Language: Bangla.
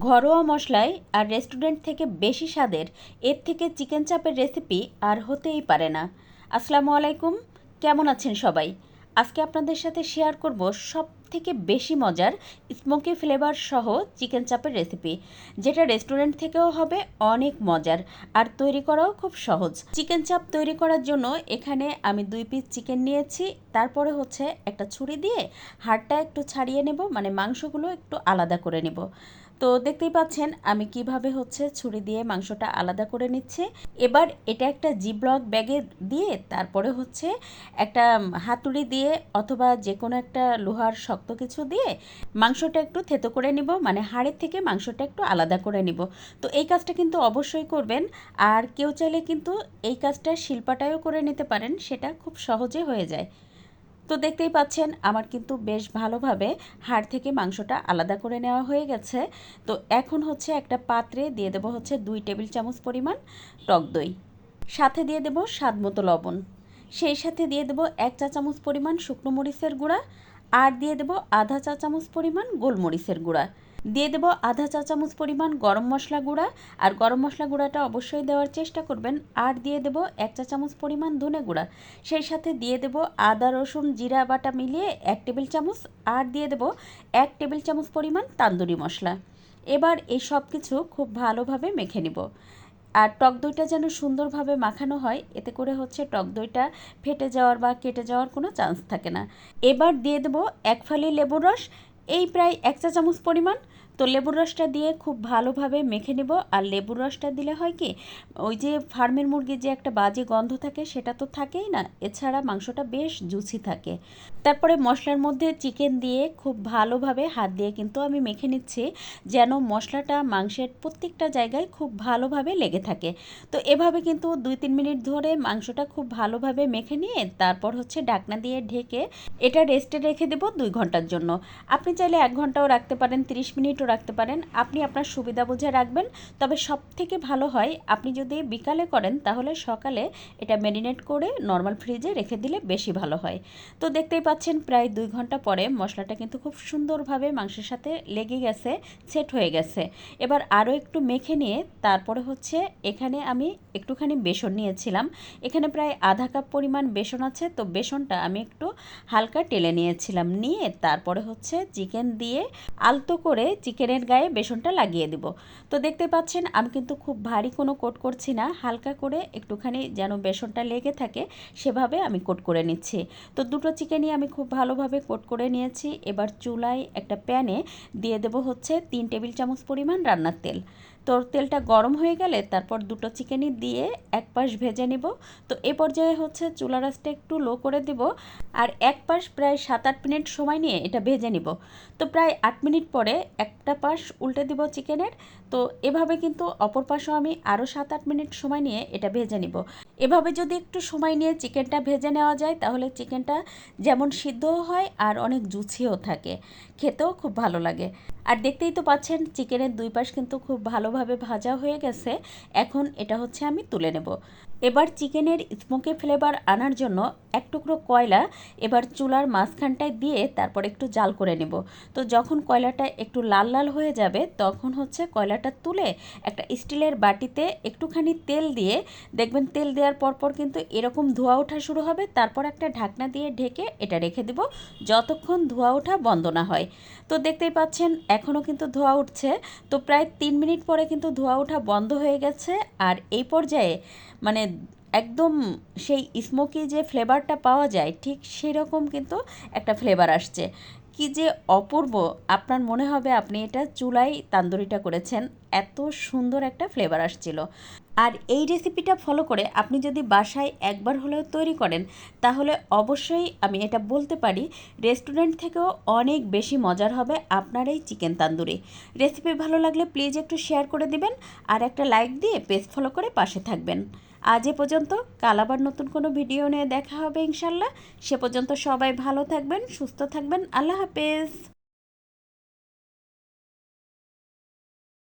ঘরোয়া মশলায় আর রেস্টুরেন্ট থেকে বেশি স্বাদের এর থেকে চিকেন চাপের রেসিপি আর হতেই পারে না। আসসালামু আলাইকুম, কেমন আছেন সবাই? আজকে আপনাদের সাথে শেয়ার করব সব থেকে বেশি মজার স্মোকি ফ্লেভার সহ চিকেন চাপের রেসিপি, যেটা রেস্টুরেন্ট থেকেও হবে অনেক মজার আর তৈরি করাও খুব সহজ। চিকেন চাপ তৈরি করার জন্য এখানে আমি 2 পিস চিকেন নিয়েছি। তারপরে হচ্ছে একটা ছুরি দিয়ে হাড়টা একটু ছাড়িয়ে নেব, মানে মাংসগুলো একটু আলাদা করে নেব। তো দেখতেই পাচ্ছেন আমি কিভাবে হচ্ছে ছুরি দিয়ে মাংসটা আলাদা করে নিচ্ছে। এবার এটা একটা জিপলক ব্যাগে দিয়ে তারপরে হচ্ছে একটা হাতুড়ি দিয়ে অথবা যে কোনো একটা লোহার শক্ত কিছু দিয়ে মাংসটা একটু থেতো করে নিব, মানে হাড়ের থেকে মাংসটা একটু আলাদা করে নিব। তো এই কাজটা কিন্তু অবশ্যই করবেন। আর কেউ চাইলে কিন্তু এই কাজটা শিলপাটায়ও করে নিতে পারেন, সেটা খুব সহজে হয়ে যায়। তো দেখতেই পাচ্ছেন আমার কিন্তু বেশ ভালোভাবে হাড় থেকে মাংসটা আলাদা করে নেওয়া হয়ে গেছে। তো এখন হচ্ছে একটা পাত্রে দিয়ে দেবো হচ্ছে 2 টেবিল চামচ পরিমাণ টক দই, সাথে দিয়ে দেবো স্বাদ মতো লবণ, সেই সাথে দিয়ে দেবো 1 চা চামচ পরিমাণ শুকনো মরিচের গুঁড়া, আর দিয়ে দেবো আধা চা চামচ পরিমাণ গোলমরিচের গুঁড়া, দিয়ে দেবো আধা চা চামচ পরিমাণ গরম মশলা গুঁড়া, আর গরম মশলা গুঁড়াটা অবশ্যই দেওয়ার চেষ্টা করবেন। আর দিয়ে দেবো 1 চা চামচ পরিমাণ ধনে গুঁড়া, সেই সাথে দিয়ে দেবো আদা রসুন জিরা বাটা মিলিয়ে 1 টেবিল চামচ, আর দিয়ে দেবো 1 টেবিল চামচ পরিমাণ তান্দুরি মশলা। এবার এই সব কিছু খুব ভালোভাবে মেখে নিব। আর টক দইটা যেন সুন্দরভাবে মাখানো হয়, এতে করে হচ্ছে টক দইটা ফেটে যাওয়ার বা কেটে যাওয়ার কোনো চান্স থাকে না। এবার দিয়ে দেবো 1 ফালি লেবুর রস, এই প্রায় 1 চা চামচ পরিমাণ। তো লেবুর রসটা দিয়ে খুব ভালোভাবে মেখে নেব। আর লেবুর রসটা দিলে হয় কি, ওই যে ফার্মের মুরগির যে একটা বাজে গন্ধ থাকে সেটা তো থাকেই না, এছাড়া মাংসটা বেশ জুসি থাকে। তারপরে মশলার মধ্যে চিকেন দিয়ে খুব ভালোভাবে হাত দিয়ে কিন্তু আমি মেখে নিচ্ছি, যেন মশলাটা মাংসের প্রত্যেকটা জায়গায় খুব ভালোভাবে লেগে থাকে। তো এভাবে কিন্তু 2-3 মিনিট ধরে মাংসটা খুব ভালোভাবে মেখে নিয়ে তারপর হচ্ছে ঢাকনা দিয়ে ঢেকে এটা রেস্টে রেখে দেবো 2 ঘন্টার জন্য। আপনি চাইলে 1 ঘন্টাও রাখতে পারেন, 30 মিনিটও রাখতে পারেন, আপনি আপনার সুবিধা বুঝে রাখবেন। তবে সব থেকে ভালো হয় আপনি যদি বিকালে করেন তাহলে সকালে এটা ম্যারিনেট করে নর্মাল ফ্রিজে রেখে দিলে বেশি ভালো হয়। তো দেখতেই পাচ্ছেন প্রায় 2 ঘন্টা পরে মশলাটা কিন্তু খুব সুন্দরভাবে মাংসের সাথে লেগে গেছে, সেট হয়ে গেছে। এবার আরও একটু মেখে নিয়ে তারপরে হচ্ছে এখানে আমি একটুখানি বেসন নিয়েছিলাম, এখানে প্রায় আধা কাপ পরিমাণ বেসন আছে। তো বেসনটা আমি একটু হালকা টেলে নিয়েছিলাম, নিয়ে তারপরে হচ্ছে চিকেন দিয়ে আলতো করে চিকেনের গায়ে বেসনটা লাগিয়ে দিব। তো দেখতে পাচ্ছেন আমি কিন্তু খুব ভারী কোনো কোট করছি না, হালকা করে একটুখানি যেন বেসনটা লেগে থাকে সেভাবে আমি কোট করে নিচ্ছি। তো দুটো চিকেনই আমি খুব ভালোভাবে কোট করে নিয়েছি। এবার চুলায় একটা প্যানে দিয়ে দেবো হচ্ছে 3 টেবিল চামচ পরিমাণ রান্নার তেল। তো তেলটা গরম হয়ে গেলে তারপর দুটো চিকেনই দিয়ে এক পাশ ভেজে নেব। তো এ পর্যায়ে হচ্ছে চুলা রাসটা একটু লো করে দেব, আর এক পাশ প্রায় 7-8 মিনিট সময় নিয়ে এটা ভেজে নিব। তো প্রায় 8 মিনিট পরে একটা পাশ উল্টে দিব চিকেনের। তো এভাবে কিন্তু অপর পাশও আমি আরও 7-8 মিনিট সময় নিয়ে এটা ভেজে নিব। এভাবে যদি একটু সময় নিয়ে চিকেনটা ভেজে নেওয়া যায় তাহলে চিকেনটা যেমন সিদ্ধও হয় আর অনেক জুছিও থাকে, খেতেও খুব ভালো লাগে। আর দেখতেই তো পাচ্ছেন চিকেনের 2 পাশ কিন্তু খুব ভালোভাবে ভাজা হয়ে গেছে। এখন এটা হচ্ছে আমি তুলে নেব। এবার চিকেনের স্মোকি ফ্লেভার আনার জন্য এক টুকরো কয়লা এবার চুলার মাঝখানটায় দিয়ে তারপর একটু জাল করে নেব। তো যখন কয়লাটা একটু লাল লাল হয়ে যাবে তখন হচ্ছে কয়লাটা তুলে একটা স্টিলের বাটিতে একটুখানি তেল দিয়ে দেখবেন, তেল দেওয়ার পরপর কিন্তু এরকম ধোঁয়া ওঠা শুরু হবে। তারপর একটা ঢাকনা দিয়ে ঢেকে এটা রেখে দেব যতক্ষণ ধোঁয়া ওঠা বন্ধ না হয়। তো দেখতেই পাচ্ছেন এখনও কিন্তু ধোঁয়া উঠছে। তো প্রায় 3 মিনিট পরে কিন্তু ধোঁয়া ওঠা বন্ধ হয়ে গেছে। আর এই পর্যায়ে মানে একদম সেই স্মোকি যে ফ্লেভারটা পাওয়া যায় ঠিক সেরকম কিন্তু একটা ফ্লেভার আসছে। কি যে অপূর্ব, আপনার মনে হবে আপনি এটা চুলায় তান্দুরিটা করেছেন, এত সুন্দর একটা ফ্লেভার আসছিল। আর এই রেসিপিটা ফলো করে আপনি যদি বাসায় একবার হলেও তৈরি করেন তাহলে অবশ্যই আমি এটা বলতে পারি রেস্টুরেন্ট থেকেও অনেক বেশি মজার হবে আপনার এই চিকেন তান্দুরি। রেসিপি ভালো লাগলে প্লিজ একটু শেয়ার করে দিবেন, আর একটা লাইক দিয়ে পেজ ফলো করে পাশে থাকবেন। আজ এ পর্যন্ত, কাল আবার নতুন কোনো ভিডিও নিয়ে দেখা হবে ইনশাল্লাহ। সে পর্যন্ত সবাই ভালো থাকবেন, সুস্থ থাকবেন। আল্লাহ হাফেজ।